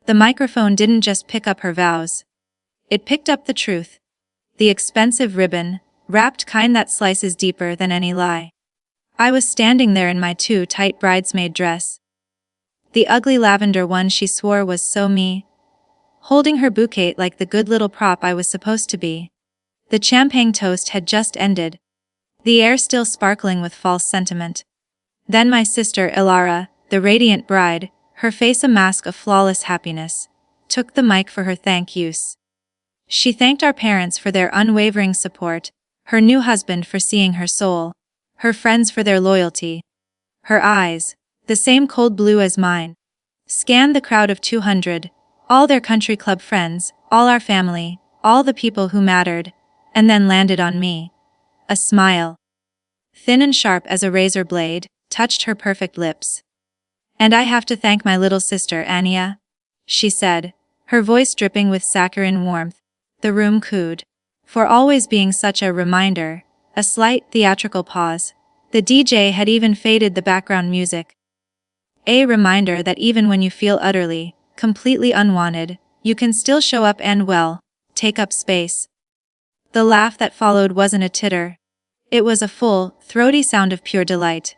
The microphone didn't just pick up her vows. It picked up the truth. The expensive ribbon, wrapped kind that slices deeper than any lie. I was standing there in my too tight bridesmaid dress. The ugly lavender one she swore was so me. Holding her bouquet like the good little prop I was supposed to be. The champagne toast had just ended. The air still sparkling with false sentiment. Then my sister Ilara, the radiant bride, her face a mask of flawless happiness, took the mic for her thank yous. She thanked our parents for their unwavering support, her new husband for seeing her soul, her friends for their loyalty. Her eyes, the same cold blue as mine, scanned the crowd of 200, all their country club friends, all our family, all the people who mattered, and then landed on me. A smile, thin and sharp as a razor blade, touched her perfect lips. "And I have to thank my little sister Anya," she said, her voice dripping with saccharine warmth. The room cooed. For always being such a reminder, a slight theatrical pause. The DJ had even faded the background music. A reminder that even when you feel utterly, completely unwanted, you can still show up and, well, take up space. The laugh that followed wasn't a titter. It was a full, throaty sound of pure delight.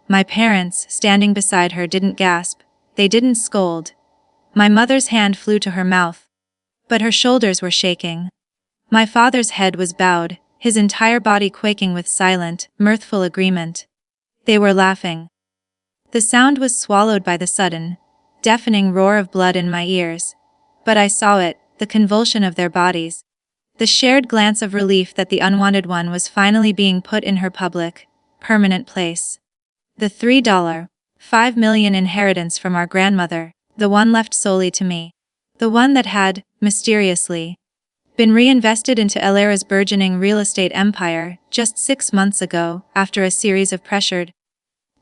My parents, standing beside her, didn't gasp. They didn't scold. My mother's hand flew to her mouth, but her shoulders were shaking. My father's head was bowed, his entire body quaking with silent, mirthful agreement. They were laughing. The sound was swallowed by the sudden, deafening roar of blood in my ears. But I saw it, the convulsion of their bodies. The shared glance of relief that the unwanted one was finally being put in her public, permanent place. The $3.5 million inheritance from our grandmother, the one left solely to me. The one that had, mysteriously, been reinvested into Ilara's burgeoning real estate empire just 6 months ago, after a series of pressured,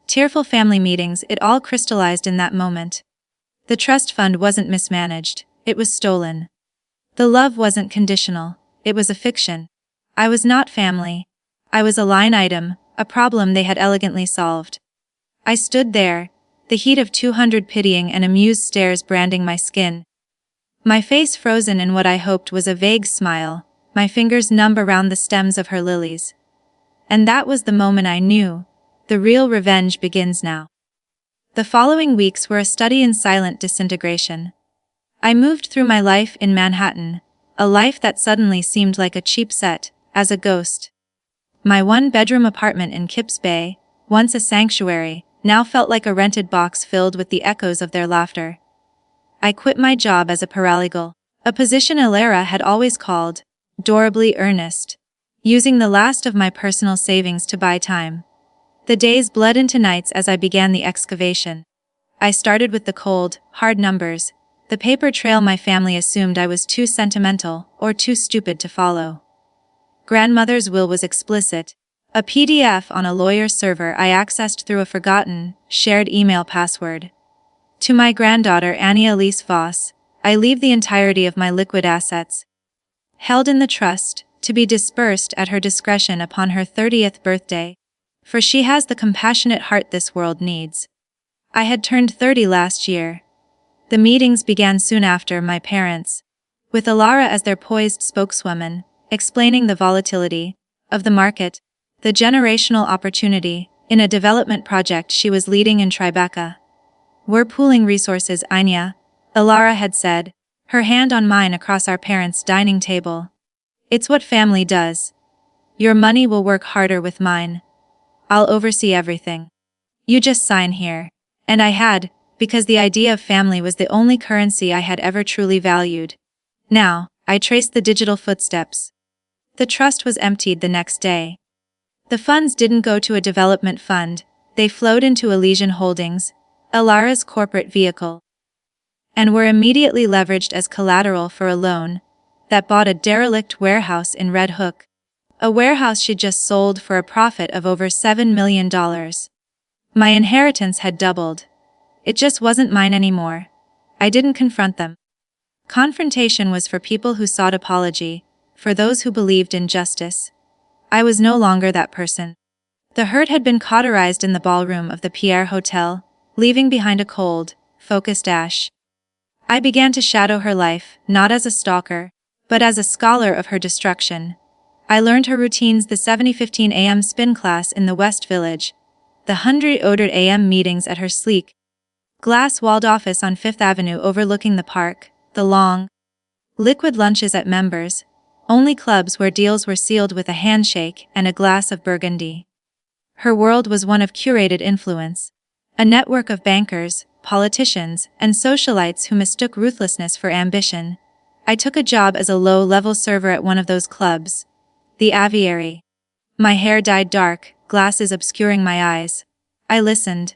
tearful family meetings. It all crystallized in that moment. The trust fund wasn't mismanaged, it was stolen. The love wasn't conditional, it was a fiction. I was not family. I was a line item, a problem they had elegantly solved. I stood there, the heat of 200 pitying and amused stares branding my skin. My face frozen in what I hoped was a vague smile, my fingers numb around the stems of her lilies. And that was the moment I knew, the real revenge begins now. The following weeks were a study in silent disintegration. I moved through my life in Manhattan, a life that suddenly seemed like a cheap set, as a ghost. My one-bedroom apartment in Kips Bay, once a sanctuary, now felt like a rented box filled with the echoes of their laughter. I quit my job as a paralegal, a position Ilara had always called adorably earnest, using the last of my personal savings to buy time. The days bled into nights as I began the excavation. I started with the cold, hard numbers, the paper trail my family assumed I was too sentimental or too stupid to follow. Grandmother's will was explicit, a PDF on a lawyer's server I accessed through a forgotten, shared email password. To my granddaughter Annie Elise Voss, I leave the entirety of my liquid assets, held in the trust, to be dispersed at her discretion upon her 30th birthday, for she has the compassionate heart this world needs. I had turned 30 last year. The meetings began soon after. My parents, with Ilara as their poised spokeswoman, explaining the volatility of the market, the generational opportunity in a development project she was leading in Tribeca. "We're pooling resources, Anya," Ilara had said, her hand on mine across our parents' dining table. "It's what family does. Your money will work harder with mine. I'll oversee everything. You just sign here." And I had, because the idea of family was the only currency I had ever truly valued. Now, I traced the digital footsteps. The trust was emptied the next day. The funds didn't go to a development fund, they flowed into Elysian Holdings, Ilara's corporate vehicle, and were immediately leveraged as collateral for a loan that bought a derelict warehouse in Red Hook, a warehouse she'd just sold for a profit of over $7 million. My inheritance had doubled. It just wasn't mine anymore. I didn't confront them. Confrontation was for people who sought apology, for those who believed in justice. I was no longer that person. The hurt had been cauterized in the ballroom of the Pierre Hotel, leaving behind a cold, focused ash. I began to shadow her life, not as a stalker, but as a scholar of her destruction. I learned her routines: the 7:15 a.m. spin class in the West Village, the 100-odored a.m. meetings at her sleek, glass-walled office on Fifth Avenue overlooking the park, the long, liquid lunches at members-only clubs where deals were sealed with a handshake and a glass of Burgundy. Her world was one of curated influence, a network of bankers, politicians, and socialites who mistook ruthlessness for ambition. I took a job as a low-level server at one of those clubs, the Aviary. My hair dyed dark, glasses obscuring my eyes. I listened.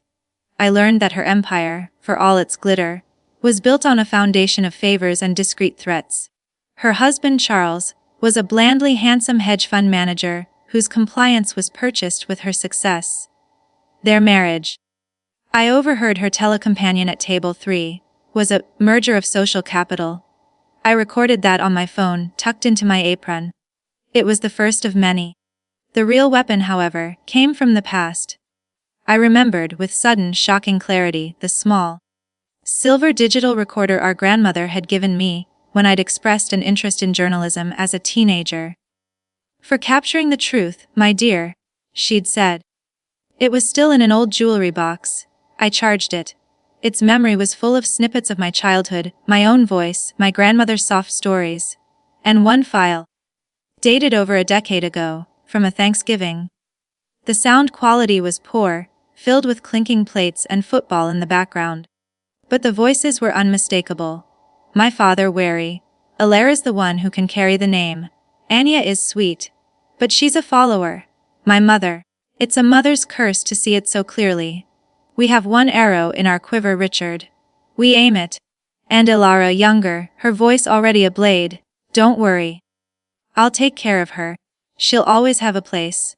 I learned that her empire, for all its glitter, was built on a foundation of favors and discreet threats. Her husband Charles was a blandly handsome hedge fund manager whose compliance was purchased with her success. Their marriage, I overheard her telecompanion at table 3, was a merger of social capital. I recorded that on my phone, tucked into my apron. It was the first of many. The real weapon, however, came from the past. I remembered with sudden, shocking clarity the small, silver digital recorder our grandmother had given me when I'd expressed an interest in journalism as a teenager. "For capturing the truth, my dear," she'd said. It was still in an old jewelry box. I charged it. Its memory was full of snippets of my childhood, my own voice, my grandmother's soft stories. And one file, dated over a decade ago, from a Thanksgiving. The sound quality was poor, filled with clinking plates and football in the background. But the voices were unmistakable. My father wary. "Alara's the one who can carry the name. Anya is sweet. But she's a follower." My mother. "It's a mother's curse to see it so clearly. We have one arrow in our quiver, Richard. We aim it." And Ilara younger, her voice already a blade. "Don't worry. I'll take care of her. She'll always have a place.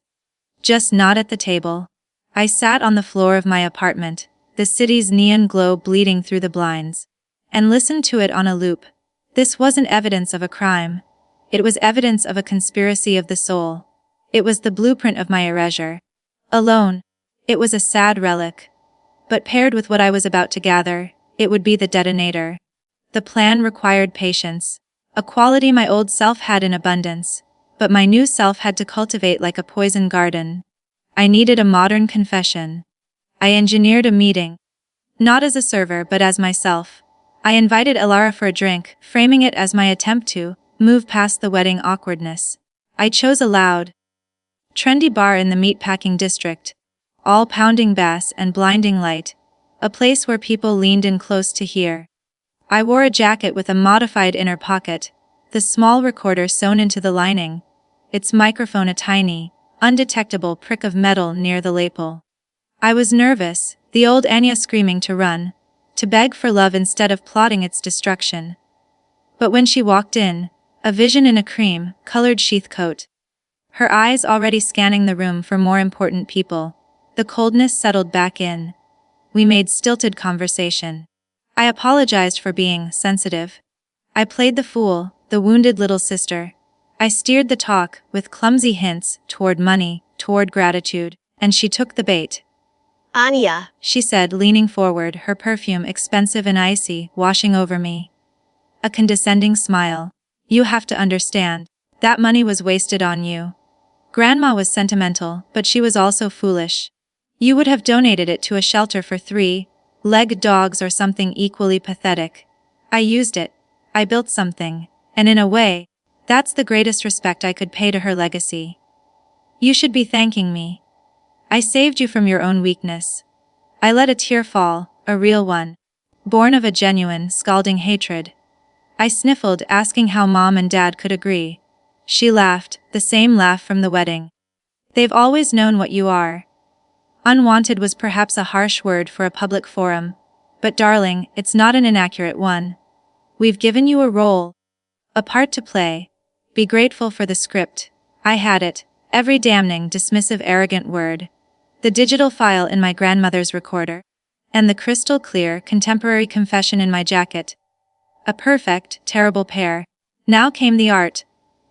Just not at the table." I sat on the floor of my apartment, the city's neon glow bleeding through the blinds, and listened to it on a loop. This wasn't evidence of a crime. It was evidence of a conspiracy of the soul. It was the blueprint of my erasure. Alone, it was a sad relic. But paired with what I was about to gather, it would be the detonator. The plan required patience, a quality my old self had in abundance, but my new self had to cultivate like a poison garden. I needed a modern confession. I engineered a meeting. Not as a server but as myself. I invited Ilara for a drink, framing it as my attempt to move past the wedding awkwardness. I chose a loud, trendy bar in the meatpacking district, all pounding bass and blinding light, a place where people leaned in close to hear. I wore a jacket with a modified inner pocket, the small recorder sewn into the lining, its microphone a tiny, undetectable prick of metal near the lapel. I was nervous, the old Anya screaming to run, to beg for love instead of plotting its destruction. But when she walked in, a vision in a cream-colored sheath coat, her eyes already scanning the room for more important people, the coldness settled back in. We made stilted conversation. I apologized for being sensitive. I played the fool, the wounded little sister. I steered the talk, with clumsy hints, toward money, toward gratitude, and she took the bait. "Anya," she said, leaning forward, her perfume expensive and icy, washing over me. A condescending smile. "You have to understand. That money was wasted on you. Grandma was sentimental, but she was also foolish. You would have donated it to a shelter for 3-legged dogs or something equally pathetic. I used it. I built something. And in a way, that's the greatest respect I could pay to her legacy. You should be thanking me. I saved you from your own weakness." I let a tear fall, a real one, born of a genuine, scalding hatred. I sniffled, asking how Mom and Dad could agree. She laughed, the same laugh from the wedding. "They've always known what you are." Unwanted was perhaps a harsh word for a public forum, but darling, it's not an inaccurate one. We've given you a role, a part to play. Be grateful for the script. I had it, every damning, dismissive, arrogant word. The digital file in my grandmother's recorder, and the crystal-clear, contemporary confession in my jacket. A perfect, terrible pair. Now came the art.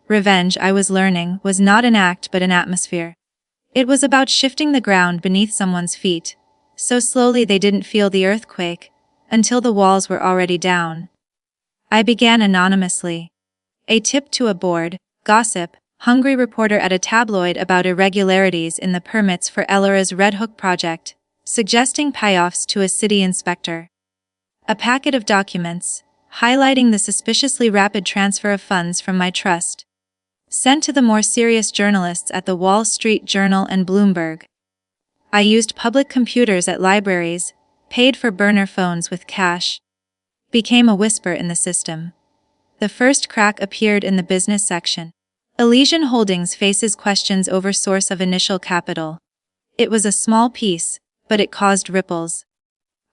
Revenge, I was learning, was not an act but an atmosphere. It was about shifting the ground beneath someone's feet, so slowly they didn't feel the earthquake, until the walls were already down. I began anonymously. A tip to a bored, gossip, hungry reporter at a tabloid about irregularities in the permits for Ellora's Red Hook project, suggesting payoffs to a city inspector. A packet of documents, highlighting the suspiciously rapid transfer of funds from my trust. Sent to the more serious journalists at the Wall Street Journal and Bloomberg. I used public computers at libraries, paid for burner phones with cash. Became a whisper in the system. The first crack appeared in the business section. Elysian Holdings faces questions over source of initial capital. It was a small piece, but it caused ripples.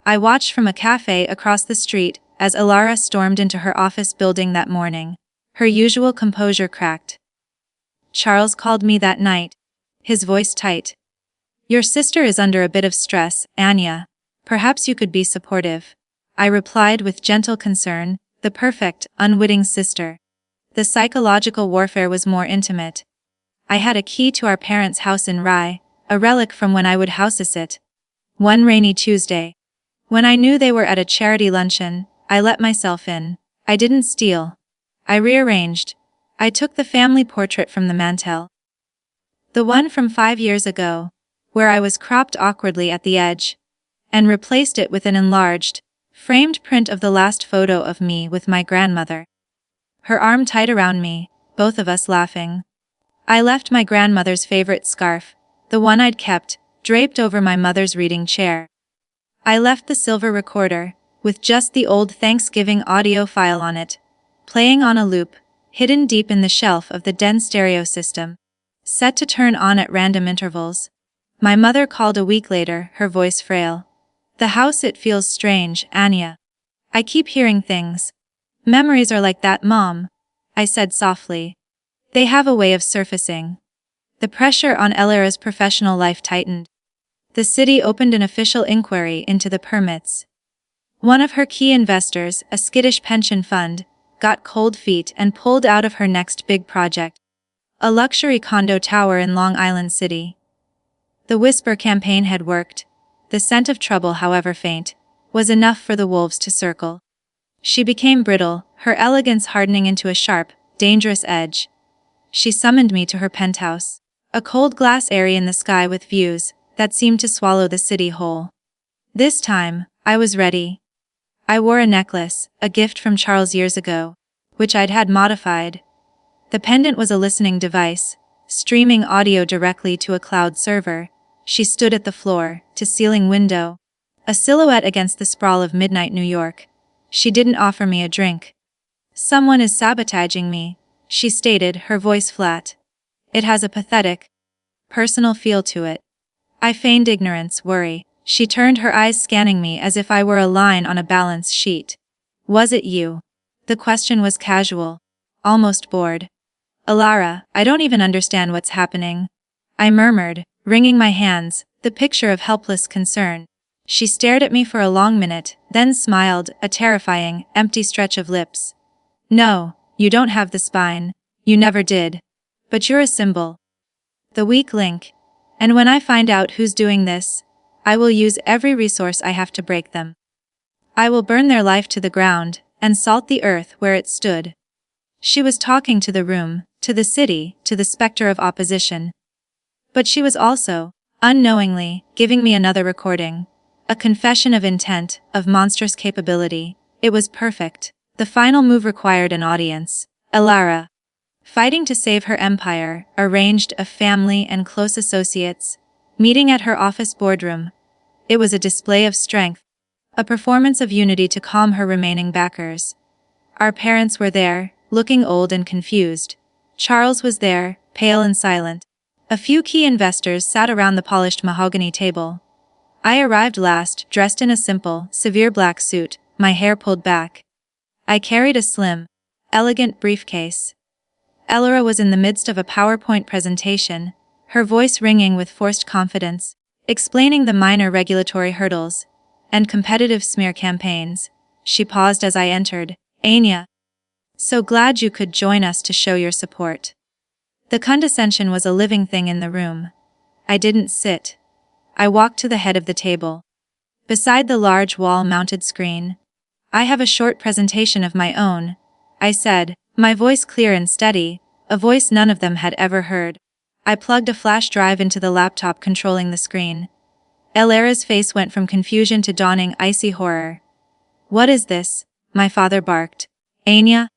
I watched from a cafe across the street as Elara stormed into her office building that morning. Her usual composure cracked. Charles called me that night. His voice tight. Your sister is under a bit of stress, Anya. Perhaps you could be supportive. I replied with gentle concern, the perfect, unwitting sister. The psychological warfare was more intimate. I had a key to our parents' house in Rye, a relic from when I would house-sit. One rainy Tuesday. When I knew they were at a charity luncheon, I let myself in. I didn't steal. I rearranged. I took the family portrait from the mantel. The one from 5 years ago, where I was cropped awkwardly at the edge, and replaced it with an enlarged, framed print of the last photo of me with my grandmother. Her arm tight around me, both of us laughing. I left my grandmother's favorite scarf, the one I'd kept, draped over my mother's reading chair. I left the silver recorder, with just the old Thanksgiving audio file on it, playing on a loop, hidden deep in the shelf of the den stereo system, set to turn on at random intervals. My mother called a week later, her voice frail. The house, it feels strange, Anya. I keep hearing things. Memories are like that, Mom, I said softly. They have a way of surfacing. The pressure on Elora's professional life tightened. The city opened an official inquiry into the permits. One of her key investors, a skittish pension fund, got cold feet and pulled out of her next big project. A luxury condo tower in Long Island City. The whisper campaign had worked. The scent of trouble, however faint, was enough for the wolves to circle. She became brittle, her elegance hardening into a sharp, dangerous edge. She summoned me to her penthouse, a cold glass area in the sky with views that seemed to swallow the city whole. This time, I was ready. I wore a necklace, a gift from Charles years ago, which I'd had modified. The pendant was a listening device, streaming audio directly to a cloud server. She stood at the floor-to-ceiling window, a silhouette against the sprawl of midnight New York. She didn't offer me a drink. Someone is sabotaging me, she stated, her voice flat. It has a pathetic, personal feel to it. I feigned ignorance, worry. She turned, her eyes scanning me as if I were a line on a balance sheet. Was it you? The question was casual, almost bored. Elara, I don't even understand what's happening, I murmured, wringing my hands, the picture of helpless concern. She stared at me for a long minute, then smiled, a terrifying, empty stretch of lips. No, you don't have the spine. You never did. But you're a symbol. The weak link. And when I find out who's doing this, I will use every resource I have to break them. I will burn their life to the ground, and salt the earth where it stood. She was talking to the room, to the city, to the specter of opposition. But she was also, unknowingly, giving me another recording. A confession of intent, of monstrous capability. It was perfect. The final move required an audience. Elara, fighting to save her empire, arranged a family and close associates, meeting at her office boardroom. It was a display of strength, a performance of unity to calm her remaining backers. Our parents were there, looking old and confused. Charles was there, pale and silent. A few key investors sat around the polished mahogany table. I arrived last, dressed in a simple, severe black suit, my hair pulled back. I carried a slim, elegant briefcase. Elora was in the midst of a PowerPoint presentation, her voice ringing with forced confidence, explaining the minor regulatory hurdles and competitive smear campaigns. She paused as I entered. Anya, so glad you could join us to show your support. The condescension was a living thing in the room. I didn't sit. I walked to the head of the table. Beside the large wall-mounted screen, I have a short presentation of my own, I said, my voice clear and steady, a voice none of them had ever heard. I plugged a flash drive into the laptop controlling the screen. Elara's face went from confusion to dawning icy horror. What is this? My father barked. Anya?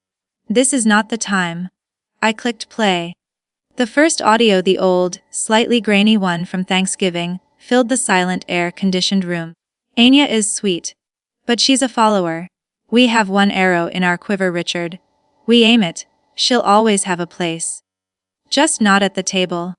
This is not the time. I clicked play. The first audio, the old, slightly grainy one from Thanksgiving, filled the silent air-conditioned room. Anya is sweet. But she's a follower. We have one arrow in our quiver, Richard. We aim it. She'll always have a place. Just not at the table.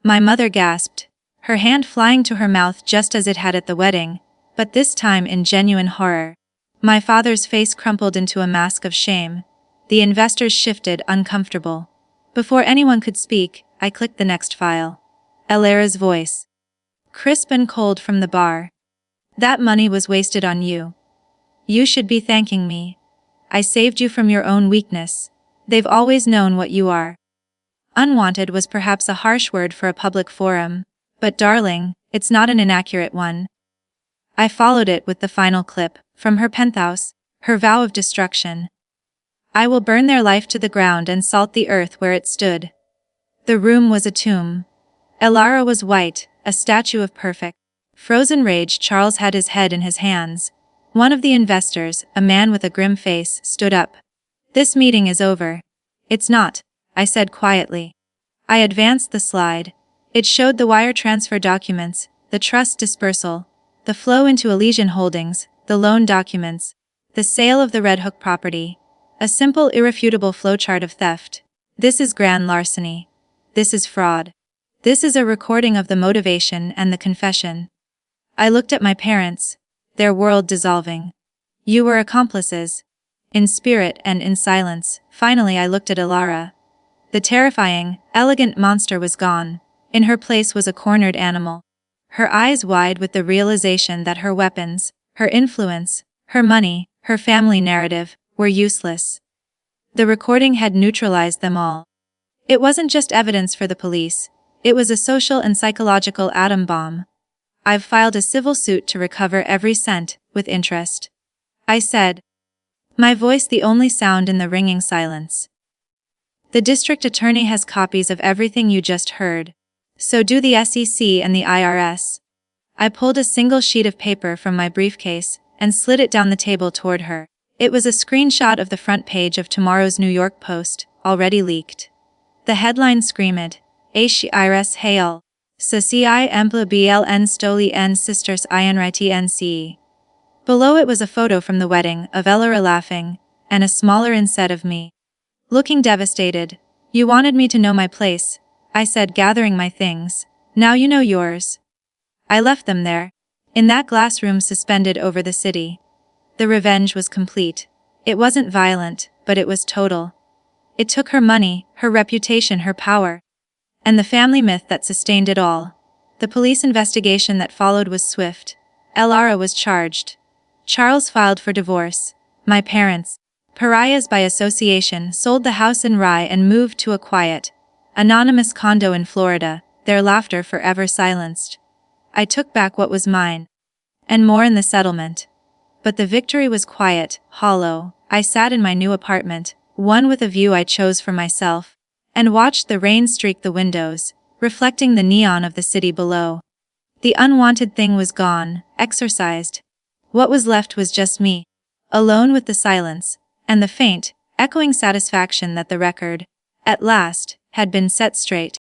My mother gasped, her hand flying to her mouth just as it had at the wedding, but this time in genuine horror. My father's face crumpled into a mask of shame. The investors shifted, uncomfortable. Before anyone could speak, I clicked the next file. Elara's voice. Crisp and cold from the bar. That money was wasted on you. You should be thanking me. I saved you from your own weakness. They've always known what you are. Unwanted was perhaps a harsh word for a public forum, but darling, it's not an inaccurate one. I followed it with the final clip, from her penthouse, her vow of destruction. I will burn their life to the ground and salt the earth where it stood. The room was a tomb. Elara was white, a statue of perfect, frozen rage. Charles had his head in his hands. One of the investors, a man with a grim face, stood up. This meeting is over. It's not, I said quietly. I advanced the slide. It showed the wire transfer documents, the trust dispersal, the flow into Elysian Holdings, the loan documents, the sale of the Red Hook property. A simple, irrefutable flowchart of theft. This is grand larceny. This is fraud. This is a recording of the motivation and the confession. I looked at my parents, their world dissolving. You were accomplices. In spirit and in silence. Finally I looked at Elara. The terrifying, elegant monster was gone. In her place was a cornered animal. Her eyes wide with the realization that her weapons, her influence, her money, her family narrative, were useless. The recording had neutralized them all. It wasn't just evidence for the police. It was a social and psychological atom bomb. I've filed a civil suit to recover every cent, with interest. I said. My voice the only sound in the ringing silence. The district attorney has copies of everything you just heard. So do the SEC and the IRS. I pulled a single sheet of paper from my briefcase and slid it down the table toward her. It was a screenshot of the front page of tomorrow's New York Post, already leaked. The headline screamed, IRS Hail. Saci Empla BLN Stoli N Sisters INRIT NC. Below it was a photo from the wedding of Elara laughing, and a smaller inset of me. Looking devastated. You wanted me to know my place, I said, gathering my things. Now you know yours. I left them there, in that glass room suspended over the city. The revenge was complete. It wasn't violent, but it was total. It took her money, her reputation, her power. And the family myth that sustained it all. The police investigation that followed was swift. Elara was charged. Charles filed for divorce. My parents, pariahs by association, sold the house in Rye and moved to a quiet, anonymous condo in Florida, their laughter forever silenced. I took back what was mine. And more in the settlement. But the victory was quiet, hollow. I sat in my new apartment, one with a view I chose for myself, and watched the rain streak the windows, reflecting the neon of the city below. The unwanted thing was gone, exorcised. What was left was just me, alone with the silence, and the faint, echoing satisfaction that the record, at last, had been set straight.